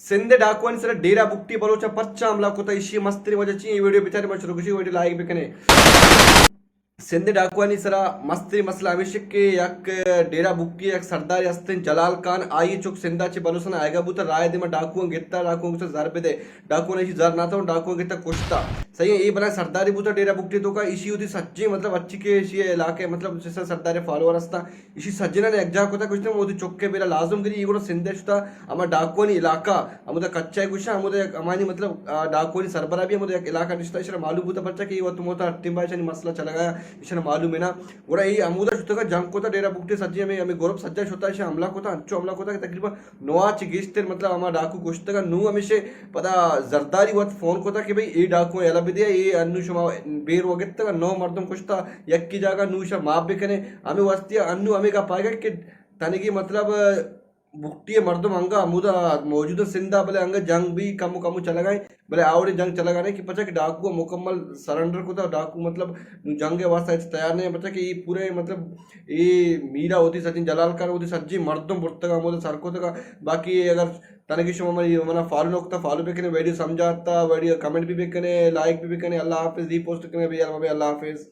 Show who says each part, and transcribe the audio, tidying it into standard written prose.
Speaker 1: Sindh डाकुआनी sir डेरा बुक्टी बलोचा पच्चा हमला कोता इशी मस्ती वजहची ही व्हिडिओ बिचारी मच रुकशी व्हिडिओ लाईक बिकने सिंध डाकुआनी सरा मस्ती मसला हमेशा के एक डेरा बुक्की एक सरदारी असते जलाल खान आई चुक सिंधाची बलुसन आएगा बुता राय दिमा डाकुओं गिरता डाकुओं से जर पे दे डाकुओं ने इसी जर नाता हूँ डाकुओं गिरता कुश्ता सही है ये बना सरदारी बुता डेरा बुक्टी तो का इसी होती सच्ची मतलब अच्छी के इसी इलाके मतलब जैसे सरदारी फॉलोअर असता इसी सज्जना ने एग्जाम होता कुछ ना मोदी चुक्के बेरा लाजम करी ये गुड़ा सिंधेश था हमारा डाकुआनी इलाका हमारा कच्चा है कुछ हमारे हमारी मतलब डाकुआनी सरबरा भी हमारे इलाका निश्चित इसे मालूम होता बच्चा कि वो तुम होता टिम्बाई मसला चला गया इसे मालूम है ना गोड़ा ये अमूदा शुतका जंग को था डेरा बुकटे सज्जी हमें गौरव सज्जा होता है हमला को था अच्छो हमला को था तकरीबन नोआच गिस्तर मतलब हमारा डाकू कुश्त का नू हमेशा पता जरदारी वक्त फोन को था कि भाई ये डाकू एला भी दिया ये अन्नू शुमा बेर वगैरह का नौ मर्दम कुछ था यक की जगह नू शा माप भी कने हमें वस्तिया अन्नू हमें का पाएगा कि तने की मतलब बुकटी मर्दम अंगा अमूदा मौजूदा सिंधा भले अंगा जंग भी कम कम चला गए भले आवड़े जंग चला गए कि पता कि डाकू मुकम्मल सरेंडर को था डाकू मतलब जंग के वास्ते तैयार नहीं पता कि ये पूरे मतलब ये मीरा होती सचिन जलाल खान होती सज्जी मर्दम बुर्तगा मोदे सरको तक बाकी अगर तनकी शुमा मन फॉलो नोकता फॉलो भी कने वीडियो समझाता वीडियो कमेंट भी कने लाइक भी कने अल्लाह हाफिज रीपोस्ट कने भी अल्लाह हाफिज।